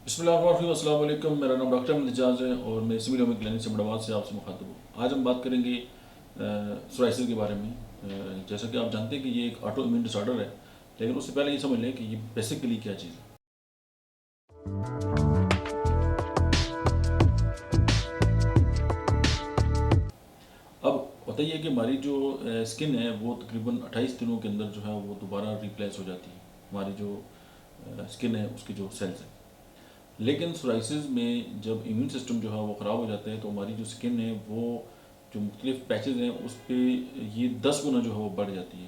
بسم اللہ الرحمن الرحیم. السلام علیکم. میرا نام ڈاکٹر احمد اجاز ہے اور میں سملیومی کلینک سے احمد آباد سے آپ سے مخاطب ہوں. آج ہم بات کریں گے سورائسس کے بارے میں. جیسا کہ آپ جانتے ہیں کہ یہ ایک آٹو امیون ڈس آرڈر ہے، لیکن اس سے پہلے یہ سمجھ لیں کہ یہ بیسیکلی کیا چیز ہے. اب ہوتا یہ ہے کہ ہماری جو اسکن ہے وہ تقریباً 28 دنوں کے اندر جو ہے وہ دوبارہ ریپلیس ہو جاتی ہے. ہماری جو اسکن ہے اس کے جو سیلز ہیں، لیکن سورائسس میں جب امیون سسٹم جو ہے وہ خراب ہو جاتا ہے تو ہماری جو اسکن ہے وہ جو مختلف پیچز ہیں اس پہ یہ 10 گنا جو ہے وہ بڑھ جاتی ہے.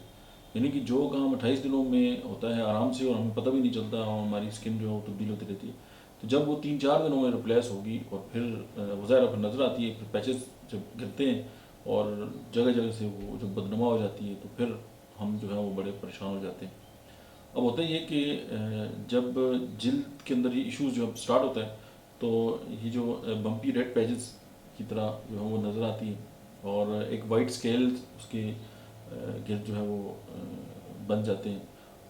یعنی کہ جو کام 28 دنوں میں ہوتا ہے آرام سے اور ہمیں پتہ بھی نہیں چلتا اور ہماری اسکن جو ہے وہ تبدیل ہوتی رہتی ہے، تو جب وہ 3-4 دنوں میں ریپلیس ہوگی اور پھر وہ ظاہر پھر نظر آتی ہے، پھر پیچز جب گرتے ہیں اور جگہ جگہ سے وہ جو بدنما ہو جاتی ہے تو پھر ہم جو ہے وہ بڑے پریشان ہو جاتے ہیں. اب ہوتا یہ کہ جب جلد کے اندر یہ ایشوز جو سٹارٹ ہوتا ہے تو یہ جو بمپی ریڈ پیجز کی طرح جو ہے وہ نظر آتی ہے اور ایک وائٹ اسکیل اس کے گرد جو ہے وہ بن جاتے ہیں،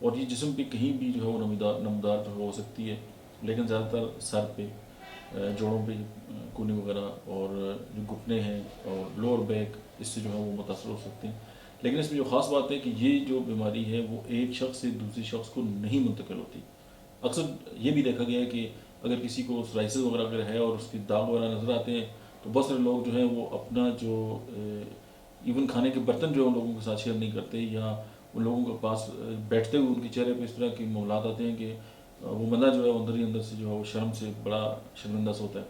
اور یہ جسم پہ کہیں بھی جو ہے وہ نمودار جو ہو سکتی ہے، لیکن زیادہ تر سر پہ، جوڑوں پہ کونے وغیرہ اور جو گھٹنے ہیں اور لوور بیک اس سے جو ہے وہ متاثر ہو سکتے ہیں. لیکن اس میں جو خاص بات ہے کہ یہ جو بیماری ہے وہ ایک شخص سے دوسری شخص کو نہیں منتقل ہوتی. اکثر یہ بھی دیکھا گیا ہے کہ اگر کسی کو سورائسس وغیرہ اگر ہے اور اس کی داغ وغیرہ نظر آتے ہیں تو بہت سارے لوگ جو ہیں وہ اپنا جو ایون کھانے کے برتن جو ہے ان لوگوں کے ساتھ شیئر نہیں کرتے، یا ان لوگوں کے پاس بیٹھتے ہوئے ان کے چہرے پہ اس طرح کے معاملات آتے ہیں کہ وہ بندہ جو ہے اندر ہی اندر سے جو ہے وہ شرم سے بڑا شرمندہ سے ہوتا ہے.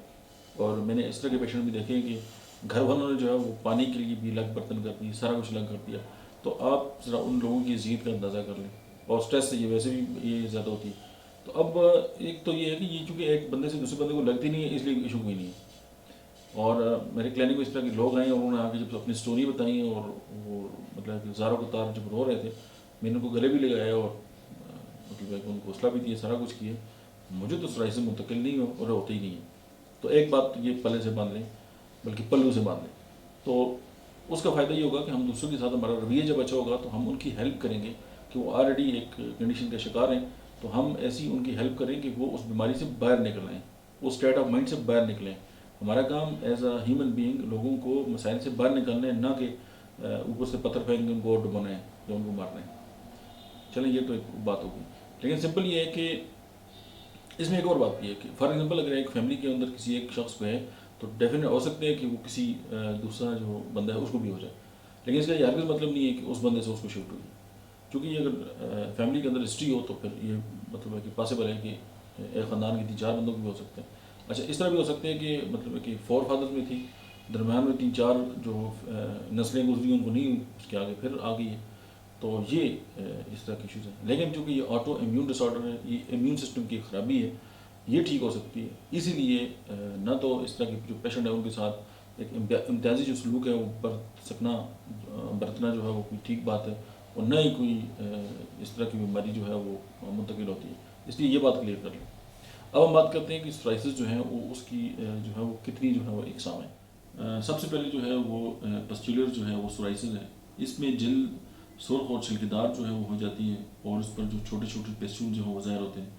اور میں نے اس طرح کے پیشنٹ بھی دیکھے ہیں کہ گھر والوں نے جو ہے وہ پانی کے لیے بھی الگ برتن کر دی، سارا کچھ الگ کر دیا. تو آپ ذرا ان لوگوں کی اذیت کا اندازہ کر لیں، اور اسٹریس سے یہ ویسے بھی یہ زیادہ ہوتی ہے. تو اب ایک تو یہ ہے کہ یہ چونکہ ایک بندے سے دوسرے بندے کو لگتی نہیں ہے اس لیے ایشو کوئی نہیں ہے. اور میرے کلینک میں اس طرح کے لوگ آئے ہیں اور انہوں نے آ کے جب اپنی اسٹوری بتائی اور وہ مطلب کہ زاروں کو تار جب رو رہے تھے، میں نے ان کو گلے بھی لگایا اور مطلب کہ ان کو حوصلہ بھی دیا، سارا کچھ کیا. مجھے تو سورائسس منتقل نہیں ہو اور ہوتے ہی نہیں ہے. تو ایک بات یہ پلے سے باندھ لیں، بلکہ پلو سے باندھ لیں. تو اس کا فائدہ یہ ہوگا کہ ہم دوسروں کے ساتھ ہمارا رویہ جب اچھا ہوگا تو ہم ان کی ہیلپ کریں گے کہ وہ آلریڈی ایک کنڈیشن کا شکار ہیں، تو ہم ایسی ان کی ہیلپ کریں کہ وہ اس بیماری سے باہر نکل آئیں، اس اسٹیٹ آف مائنڈ سے باہر نکلیں. ہمارا کام ایز اے ہیومن بینگ لوگوں کو مسائل سے باہر نکالنا ہے، نہ کہ اوپر سے پتھر پھینک کے ان کو اور ڈبونا ہے یا ان کو مارنا ہے. چلیں یہ تو ایک بات ہوگی. لیکن سمپل یہ ہے کہ اس میں ایک اور بات بھی ہے کہ فار ایگزامپل اگر ایک فیملی کے اندر کسی ایک شخص کو ہے تو ڈیفینیٹ ہو سکتے ہیں کہ وہ کسی دوسرا جو بندہ ہے اس کو بھی ہو جائے. لیکن اس کا یہ ہرگز مطلب نہیں ہے کہ اس بندے سے اس کو شفٹ ہوئی، کیونکہ یہ اگر فیملی کے اندر ہسٹری ہو تو پھر یہ مطلب ہے کہ پاسبل ہے کہ ایک خاندان کے 3-4 بندوں کو بھی ہو سکتے ہیں. اچھا اس طرح بھی ہو سکتے ہیں کہ مطلب ہے کہ 4 فادرز میں تھی، درمیان میں 3-4 جو نسلیں گزری ان کو نہیں ہوئی، اس کے آگے پھر آ گئی ہے. تو یہ اس طرح کے ایشوز ہیں. لیکن چونکہ یہ آٹو امیون ڈس آرڈر ہے، یہ امیون سسٹم کی خرابی ہے، یہ ٹھیک ہو سکتی ہے. اسی لیے نہ تو اس طرح کے جو پیشنٹ ہیں ان کے ساتھ ایک امتیازی جو سلوک ہے وہ برتنا جو ہے وہ کوئی ٹھیک بات ہے، اور نہ ہی کوئی اس طرح کی بیماری جو ہے وہ منتقل ہوتی ہے. اس لیے یہ بات کلیئر کر لیں. اب ہم بات کرتے ہیں کہ سورائسس جو ہے وہ اس کی جو ہے وہ کتنی جو ہے وہ اقسام ہے. سب سے پہلے جو ہے وہ پسچولر جو ہے وہ سورائسس ہے. اس میں جلد سرخ اور چھلکےدار جو ہے وہ ہو جاتی ہے اور اس پر جو چھوٹے چھوٹے پیسٹول جو ہے وہ ظاہر ہوتے ہیں.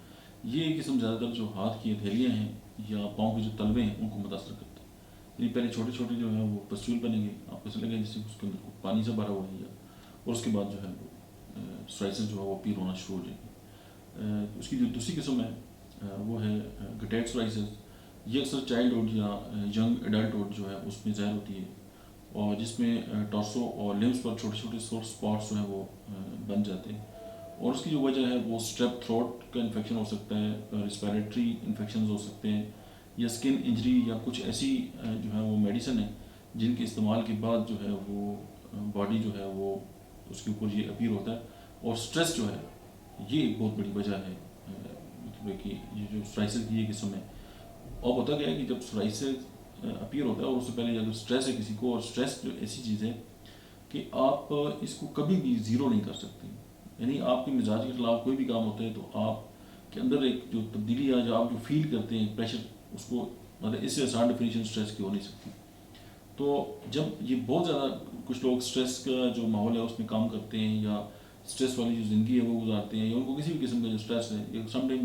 یہ قسم زیادہ تر جو ہاتھ کی ہتھیلیاں ہیں یا پاؤں کے جو تلوے ہیں ان کو متاثر کرتے ہیں. یعنی پہلے چھوٹے چھوٹے جو ہیں وہ پسچول بنیں گے، آپ کو ایسا لگے جیسے اس کے اندر پانی سے بھرا ہوا ہے، اور اس کے بعد جو ہے وہ سورائسس جو ہے وہ پیر ہونا شروع ہو جائے گی. اس کی جو دوسری قسم ہے وہ ہے گٹیٹ سورائسس. یہ اکثر چائلڈ ہوڈ یا ینگ ایڈلٹ ہوڈ جو ہے اس میں ظاہر ہوتی ہے، اور جس میں ٹارسو اور لمبس پر چھوٹے چھوٹے سورس اسپاٹس جو ہیں وہ بن جاتے ہیں. اور اس کی جو وجہ ہے وہ اسٹریپ تھروٹ کا انفیکشن ہو سکتا ہے، ریسپیریٹری انفیکشنز ہو سکتے ہیں، یا اسکن انجری، یا کچھ ایسی جو ہے وہ میڈیسن ہیں جن کے استعمال کے بعد جو ہے وہ باڈی جو ہے وہ اس کے اوپر یہ اپیئر ہوتا ہے. اور اسٹریس جو ہے یہ ایک بہت بڑی وجہ ہے، مطلب کہ یہ جو سورائسس کی یہ قسم ہے. اور ہوتا کیا ہے کہ جب سورائسس اپیئر ہوتا ہے اور اس سے پہلے اگر اسٹریس ہے کسی کو، اور اسٹریس جو ایسی چیز ہے کہ آپ اس کو کبھی بھی زیرو نہیں کر سکتے. یعنی آپ کے مزاج کے خلاف کوئی بھی کام ہوتا ہے تو آپ کے اندر ایک جو تبدیلی ہے، جو آپ جو فیل کرتے ہیں پریشر، اس کو مطلب اس سے آسان ڈیفینیشن اسٹریس کی ہو نہیں سکتی. تو جب یہ بہت زیادہ کچھ لوگ اسٹریس کا جو ماحول ہے اس میں کام کرتے ہیں، یا اسٹریس والی جو زندگی ہے وہ گزارتے ہیں، یا ان کو کسی بھی قسم کا جو اسٹریس ہے، یا سم ٹائم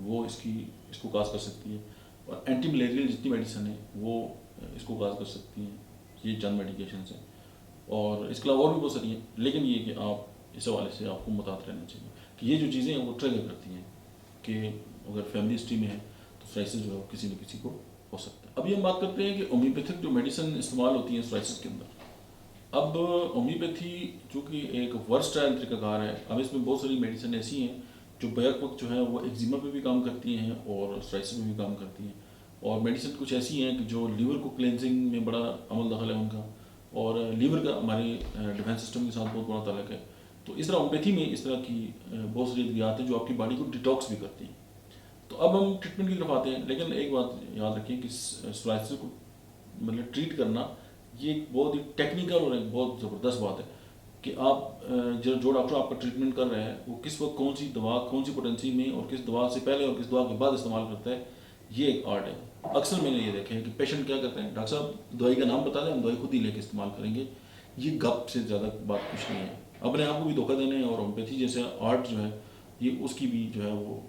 وہ اس کو کاز کر سکتی ہے، اور اینٹی ملیریل جتنی میڈیسن ہے وہ اس کو کاز کر سکتی ہیں. یہ چند میڈیکیشنس ہیں، اور اس کے علاوہ اور بھی بہت ساری ہیں، لیکن یہ کہ آپ اس حوالے سے آپ کو متعارف رہنا چاہیے کہ یہ جو چیزیں ہیں وہ ٹریگر کرتی ہیں کہ اگر فیملی ہسٹری میں ہے تو سورائسس جو ہے کسی نہ کسی کو ہو سکتا ہے. ابھی ہم بات کرتے ہیں کہ ہومیوپیتھک جو میڈیسن استعمال ہوتی ہیں سورائسس کے اندر. اب ہومیوپیتھی چونکہ ایک ورسٹائل طریقہ کار ہے، اب اس میں بہت ساری میڈیسن ایسی ہیں جو بیک وقت جو ہے وہ ایگزیما پہ بھی کام کرتی ہیں اور سورائسس میں بھی کام کرتی ہیں، اور میڈیسن کچھ ایسی ہیں کہ جو لیور کو کلینزنگ میں بڑا عمل دخل ہے ان کا، اور لیور کا ہمارے ڈیفینس سسٹم کے ساتھ بہت بڑا تعلق ہے. تو اس طرح ہومیوپیتھی میں اس طرح کی بہت ساری ادویات ہیں جو آپ کی باڈی کو ڈیٹاکس بھی کرتی ہیں. تو اب ہم ٹریٹمنٹ کی طرف آتے ہیں، لیکن ایک بات یاد رکھیں کہ سورائسس کو مطلب ٹریٹ کرنا یہ ایک بہت ہی ٹیکنیکل اور ایک بہت زبردست بات ہے کہ آپ جو ڈاکٹر آپ کا ٹریٹمنٹ کر رہے ہیں وہ کس وقت کون سی دوا کون سی پوٹینسی میں اور کس دوا سے پہلے اور کس دوا کے بعد استعمال کرتا ہے، یہ ایک آرٹ ہے. اکثر میں نے یہ دیکھا ہے کہ پیشنٹ کیا کرتے ہیں، ڈاکٹر صاحب دوائی کا نام بتا دیں، ہم دوائی خود ہی لے کے استعمال کریں گے. یہ گپ سے زیادہ بات کچھ نہیں ہے. اپنے آپ کو بھی دھوکہ دینے اور ہومیوپیتھی جیسے آرٹ جو ہے یہ اس کی بھی جو ہے وہ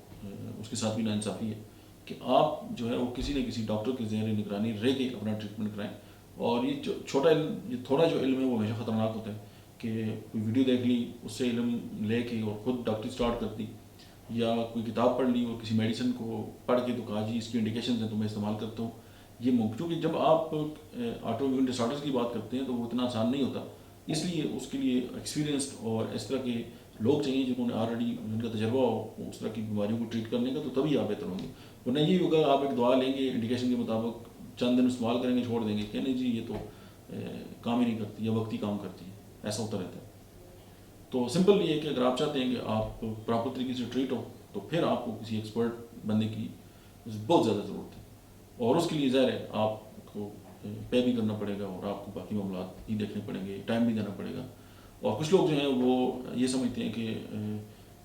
اس کے ساتھ بھی ناانصافی ہے کہ آپ جو ہے وہ کسی نہ کسی ڈاکٹر کے زیر نگرانی رہ کے اپنا ٹریٹمنٹ کرائیں. اور یہ جو چھوٹا علم، یہ تھوڑا جو علم ہے وہ ہمیشہ خطرناک ہوتا ہے کہ کوئی ویڈیو دیکھ لی اس سے علم لے کے اور خود ڈاکٹری اسٹارٹ کر دی، یا کوئی کتاب پڑھ لی اور کسی میڈیسن کو پڑھ کے تو کہا جی اس کی انڈیکیشنز ہیں تو میں استعمال کرتا ہوں. یہ کیونکہ جب آپ آٹو امیون ڈس آرڈرز کی بات کرتے ہیں تو وہ اتنا آسان نہیں ہوتا، اس لیے اس کے لیے ایکسپیرینسڈ اور اس طرح کے لوگ چاہیے جنہوں نے آلریڈی ان کا تجربہ ہو اس طرح کی بیماریوں کو ٹریٹ کرنے کا، تو تبھی آپ بہتر ہوں گے. ورنہ یہ ہوگا آپ ایک دوا لیں گے انڈیکیشن کے مطابق، چند دن استعمال کریں گے چھوڑ دیں گے کہ نہیں جی یہ تو کام ہی نہیں کرتی یا وقتی کام کرتی ہے، ایسا ہوتا رہتا ہے. تو سمپل یہ ہے کہ اگر آپ چاہتے ہیں کہ آپ پراپر طریقے سے ٹریٹ ہو تو پھر آپ کو کسی ایکسپرٹ بننے کی بہت زیادہ ضرورت ہے، اور اس کے لیے ظاہر ہے آپ کو پے بھی کرنا پڑے گا اور آپ کو باقی معاملات بھی دیکھنے پڑیں گے، ٹائم بھی دینا پڑے گا. اور کچھ لوگ جو ہیں وہ یہ سمجھتے ہیں کہ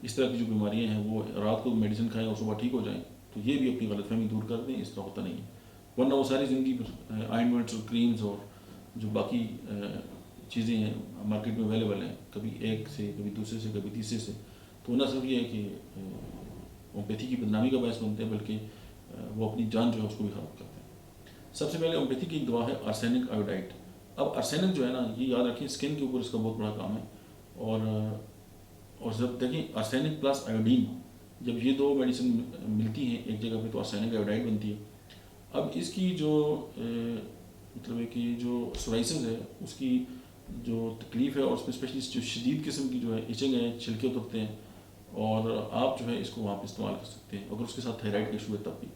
اس طرح کی جو بیماریاں ہیں وہ رات کو میڈیسن کھائیں اور صبح ٹھیک ہو جائیں، تو یہ بھی اپنی غلط فہمی دور کر دیں، اس طرح ہوتا نہیں ہے. ورنہ وہ ساری زندگی آئنمنٹس اور کریمز اور جو باقی چیزیں ہیں مارکیٹ میں اویلیبل ہیں، کبھی ایک سے کبھی دوسرے سے کبھی تیسرے سے، تو نہ صرف یہ ہے کہ ہومیوپیتھی کی بدنامی کا باعث بنتے ہیں بلکہ وہ اپنی جان جو ہے اس کو بھی خراب کرتے ہیں. سب سے پہلے ہومیوپیتھی کی ایک دوا ہے آرسینک آیوڈائڈ. اب آرسینک جو ہے نا یہ یاد رکھیں اسکن کے اوپر اس کا بہت بڑا کام ہے، اور جب دیکھیں آرسینک پلس آیوڈین جب یہ دو میڈیسن ملتی ہیں ایک جگہ پہ تو آرسینک آیوڈائڈ بنتی ہے. اب اس کی جو مطلب ہے کہ جو سورائسس ہے اس کی جو تکلیف ہے، اور اس میں اسپیشلی جو شدید قسم کی جو ہے ایچنگ ہے، چھلکے اترتے ہیں، اور آپ جو ہے اس کو وہاں پہ استعمال کر سکتے ہیں اگر اس کے ساتھ تھائرائڈ کا ایشو ہے تب بھی.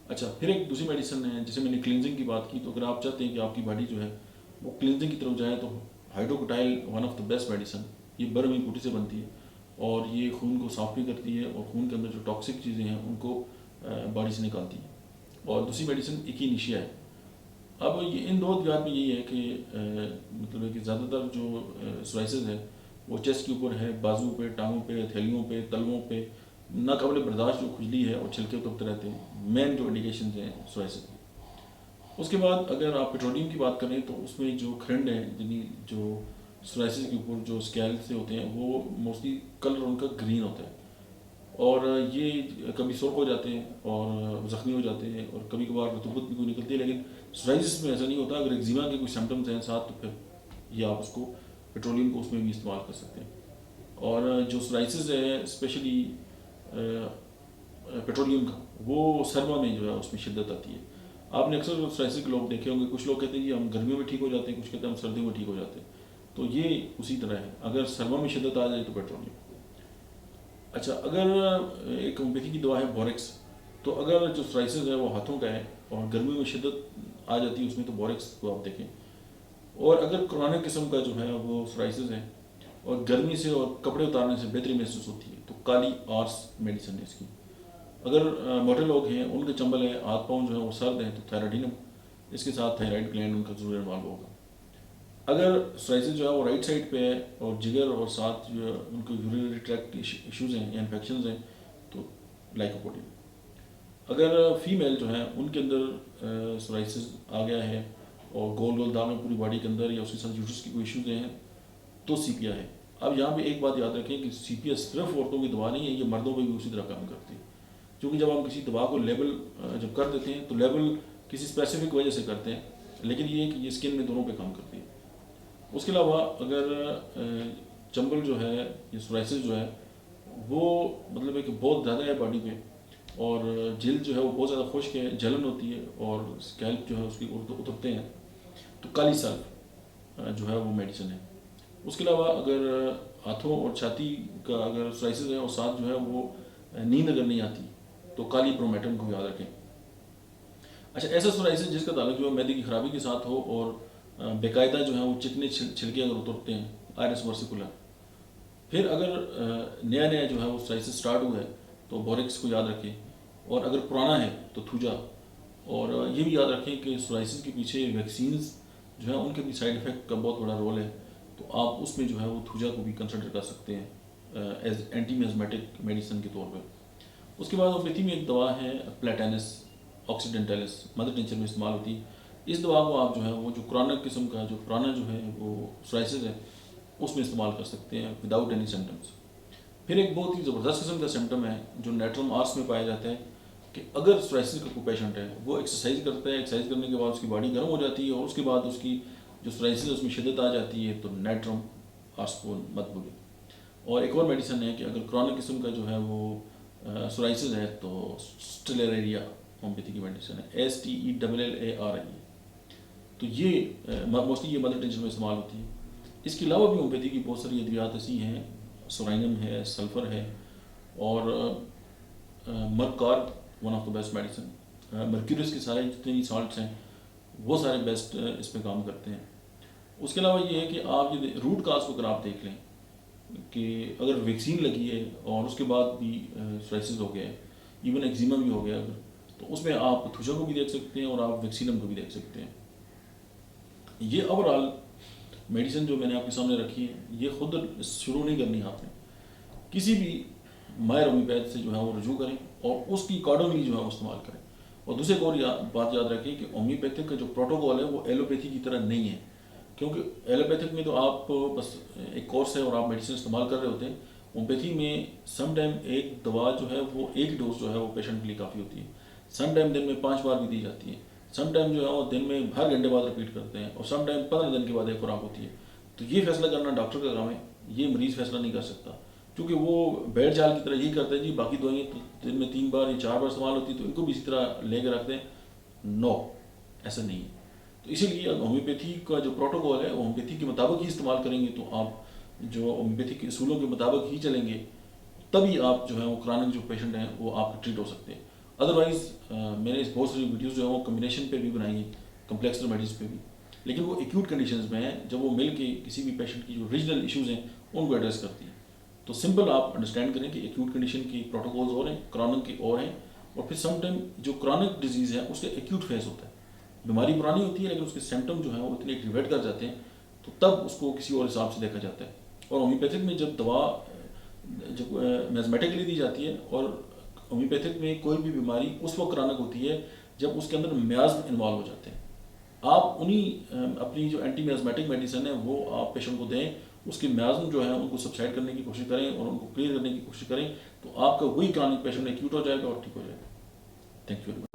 اچھا، پھر ایک دوسری میڈیسن ہے جسے میں نے کلینزنگ کی بات کی، تو اگر آپ چاہتے ہیں کہ آپ کی باڈی جو ہے وہ کلینزنگ کی طرف جائے تو hydrocotyle one of the best medicine. یہ برم کی بوٹی سے بنتی ہے اور یہ خون کو صاف بھی کرتی ہے اور خون کے اندر جو ٹاکسک چیزیں ہیں ان کو باڈی سے نکالتی ہے. اور دوسری میڈیسن ایکینیشیا ہے. اب یہ ان دو ادویات میں یہی ہے کہ مطلب ہے کہ زیادہ تر جو سورائسس ہے وہ چیسٹ کے اوپر ہے، بازو پہ، ٹانگوں پہ، ہتھیلیوں پہ، تلووں پہ ناقابل برداشت جو کھجلی ہے اور چھلکے اترتے رہتے ہیں، مین جو انڈیکیشنز ہیں سورائسس کی. اس کے بعد اگر آپ پیٹرولیم کی بات کریں تو اس میں جو کھرنڈ ہیں یعنی جو سورائسس کے اوپر جو اسکیل سے ہوتے ہیں وہ موسٹلی کلر ان کا گرین ہوتا ہے، اور یہ کبھی سرخ ہو جاتے ہیں اور زخمی ہو جاتے ہیں، اور کبھی کبھار رطوبت بھی کوئی نکلتی ہے. لیکن سورائسس میں ایسا نہیں ہوتا. اگر ایگزیما کے کوئی سمٹمز ہیں ساتھ تو پھر یہ آپ اس کو پیٹرولیم کو اس میں بھی استعمال کر سکتے ہیں. اور جو سورائسس ہے اسپیشلی پیٹرولیم کا وہ سرما میں جو ہے اس میں شدت آتی ہے. آپ نے اکثر سورائسس کے لوگ دیکھے ہوں گے، کچھ لوگ کہتے ہیں کہ ہم گرمیوں میں ٹھیک ہو جاتے ہیں، کچھ کہتے ہیں ہم سردیوں میں ٹھیک ہو جاتے ہیں. تو یہ اسی طرح ہے، اگر سرما میں شدت آ جائے تو پیٹرولیم. اچھا، اگر ایک ہومیوپیتھی کی دوا ہے بوریکس، تو اگر جو سورائسس ہے وہ ہاتھوں کا ہے اور گرمیوں میں شدت آ جاتی ہے اس میں تو بوریکس کو آپ دیکھیں. اور اگر کرونک قسم کا جو ہے وہ سورائسس ہے اور گرمی سے اور کپڑے اتارنے سے بہتری محسوس ہوتی ہے تو کالی آرس میڈیسن ہے اس کی. اگر موٹے لوگ ہیں، ان کے چنبل ہے، ہاتھ پاؤں جو ہے وہ سرد ہیں تو تھائرائڈینم، اس کے ساتھ تھائرائڈ گلینڈ ان کا ضرور انوالو ہوگا. اگر سورائسس جو ہے وہ رائٹ سائڈ پہ ہے اور جگر اور ساتھ جو ان کو یورینری ٹریکٹ ایشوز ہیں یا انفیکشنز ہیں تو لائکوپوڈین. اگر فیمیل جو ہیں ان کے اندر سورائسس آ گیا ہے اور گول گول داغ ہیں پوری باڈی کے اندر یا اس کے ساتھ یوٹرس کی کوئی ایشوز ہیں تو سیپیا ہے. اب یہاں پہ ایک بات یاد رکھیں کہ سیپیا صرف عورتوں کی دوا نہیں ہے، یہ مردوں پہ بھی اسی طرح کام کرتی ہے. کیونکہ جب ہم کسی دوا کو لیبل جب کر دیتے ہیں تو لیبل کسی اسپیسیفک وجہ سے کرتے ہیں، لیکن یہ کہ یہ اسکن میں دونوں پہ کام کرتی ہے۔ اس کے علاوہ اگر چمبل جو ہے یہ سورائسس جو ہے وہ مطلب ہے کہ بہت زیادہ ہے باڈی پہ، اور جلد جو ہے وہ بہت زیادہ خشک ہے، جلن ہوتی ہے اور اسکیلپ جو ہے اس کی اترتے ہیں، تو کالی سلف جو ہے وہ میڈیسن ہے۔ اس کے علاوہ اگر ہاتھوں اور چھاتی کا اگر سورائسس ہے اور ساتھ جو ہے وہ نیند اگر نہیں آتی تو کالی پرومیٹم کو یاد رکھیں۔ اچھا، ایسا سورائسس جس کا تعلق جو ہے معدے کی خرابی کے ساتھ ہو اور باقاعدہ جو ہے وہ چکنے چھلکے اگر اترتے ہیں، irresponsible ہے۔ پھر اگر نیا جو ہے وہ سورائسس سٹارٹ ہوا ہے تو بوریکس کو یاد رکھیں، اور اگر پرانا ہے تو تھوجا، اور یہ بھی یاد رکھیں کہ سورائسس کے پیچھے ویکسینز جو ہیں ان کے بھی سائیڈ افیکٹ کا بہت بڑا رول ہے، تو آپ اس میں جو ہے وہ تھوجا کو بھی کنسیڈر کر سکتے ہیں ایز اینٹی میزمیٹک میڈیسن کے طور پہ۔ اس کے بعد ہومیوپیتھی میں ایک دوا ہے پلیٹینس آکسیڈنٹیلس، مدر ٹینچر میں استعمال ہوتی ہے۔ اس دوا کو آپ جو ہے وہ جو کرونک قسم کا جو پرانا جو ہے وہ سورائسس ہے اس میں استعمال کر سکتے ہیں وداؤٹ اینی سمٹمس۔ پھر ایک بہت ہی زبردست قسم کا سمٹم ہے جو نیٹرم آرٹس میں پایا جاتا ہے کہ اگر سورائسس کا کوئی پیشنٹ ہے وہ ایکسرسائز کرتا ہے، ایکسرسائز کرنے کے بعد اس کی باڈی گرم ہو جاتی ہے اور اس کے بعد اس کی جو سورائسس ہے اس میں شدت آ جاتی ہے، تو نیٹرم آرٹس کو مت بھولیں۔ اور ایک اور میڈیسن ہے کہ اگر کرونک قسم کا جو ہے وہ سورائسس ہے تو اسٹیلیریا ہومیوپیتھی کی میڈیسن ہے، STELLARIA، تو یہ موسٹلی یہ مدر ٹینشن میں استعمال ہوتی ہے۔ اس کے علاوہ بھی ہومیوپیتھی کی بہت ساری ادویات ایسی ہیں، سورائنم ہے، سلفر ہے، اور مرکار one of the best medicine, mercurius کے سارے جتنے بھی سالٹس ہیں وہ سارے بیسٹ اس پہ کام کرتے ہیں۔ اس کے علاوہ یہ ہے کہ آپ یہ روٹ کاز کو اگر آپ دیکھ لیں کہ اگر ویکسین لگی ہے اور اس کے بعد بھی سورائسس ہو گیا ہے، ایون ایگزیما بھی ہو گیا اگر، تو اس میں آپ تھوجا کو بھی دیکھ سکتے ہیں اور آپ ویکسینم کو بھی دیکھ سکتے ہیں۔ یہ اوور آل میڈیسن جو میں نے آپ کے سامنے رکھی ہے یہ خود شروع نہیں کرنی آپ نے، کسی بھی ماہر ہومیوپیتھ سے جو ہے وہ رجوع کریں اور اس کی اکارڈنگلی جو ہے وہ استعمال کریں۔ اور دوسرے کو بات یاد رکھیں کہ ہومیوپیتھک کا جو پروٹوکول ہے وہ ایلوپیتھی کی طرح نہیں ہے، کیونکہ ایلوپیتھک میں تو آپ بس ایک کورس ہے اور آپ میڈیسن استعمال کر رہے ہوتے ہیں۔ ہومیوپیتھی میں سم ٹائم ایک دوا جو ہے وہ ایک ڈوز جو ہے وہ پیشنٹ کے لیے کافی ہوتی ہے، سم ٹائم دن میں 5 بار بھی دی جاتی ہے، سم ٹائم جو ہے وہ دن میں ہر گھنٹے بعد رپیٹ کرتے ہیں، اور سم ٹائم 15 دن کے بعد ایک خوراک ہوتی ہے۔ تو یہ فیصلہ کرنا ڈاکٹر کا کام ہے، یہ مریض فیصلہ نہیں کر سکتا، کیونکہ وہ بیڑ جال کی طرح یہی کرتا ہے جی باقی دوائیں تو دن میں 3 بار یا 4 بار استعمال ہوتی ہے تو ان کو بھی اسی طرح لے کے رکھتے ہیں۔ نو، ایسا نہیں ہے۔ تو اسی لیے ہومیوپیتھی کا جو پروٹوکول ہے وہ ہومیوپیتھی کے مطابق ہی استعمال کریں گے، تو آپ جو ہومیوپیتھی کے اصولوں کے مطابق ہی چلیں گے تبھی آپ جو ہے وہ کرونک جو پیشنٹ ہیں وہ آپ ٹریٹ ہو سکتے ہیں۔ ادروائز میں نے بہت ساری ویڈیوز جو ہے وہ کمبینیشن پہ بھی بنائی ہیں، کمپلیکس ریمیڈیز پہ بھی، لیکن وہ ایکیوٹ کنڈیشنز میں ہیں جب وہ مل کے کسی بھی پیشنٹ کی جو ریجنل ایشوز ہیں ان کو ایڈریس کرتی ہیں۔ تو سمپل آپ انڈرسٹینڈ کریں کہ ایکیوٹ کنڈیشن کی پروٹوکولز اور ہیں، کرونک کے اور ہیں، اور پھر سم ٹائم جو کرونک ڈیزیز ہے اس کا ایکیوٹ فیز ہوتا ہے، بیماری پرانی ہوتی ہے لیکن اس کے سمٹم جو ہیں وہ اتنے ایکٹیویٹ کر جاتے ہیں تو تب اس کو کسی اور حساب سے دیکھا جاتا ہے۔ اور ہومیوپیتھک میں جب دوا جب میزمیٹکلی دی جاتی ہے، اور ہومیوپیتھک میں کوئی بھی بیماری اس وقت کرونک ہوتی ہے جب اس کے اندر میازم انوالو ہو جاتے ہیں، آپ انہی اپنی جو اینٹی میازمیٹک میڈیسن ہے وہ آپ پیشنٹ کو دیں، اس کے میازم جو ہے ان کو سبسائڈ کرنے کی کوشش کریں اور ان کو کلیئر کرنے کی کوشش کریں، تو آپ کا وہی کرونک پیشنٹ ایکیوٹ ہو جائے گا اور ٹھیک ہو جائے گا۔ Thank you very much.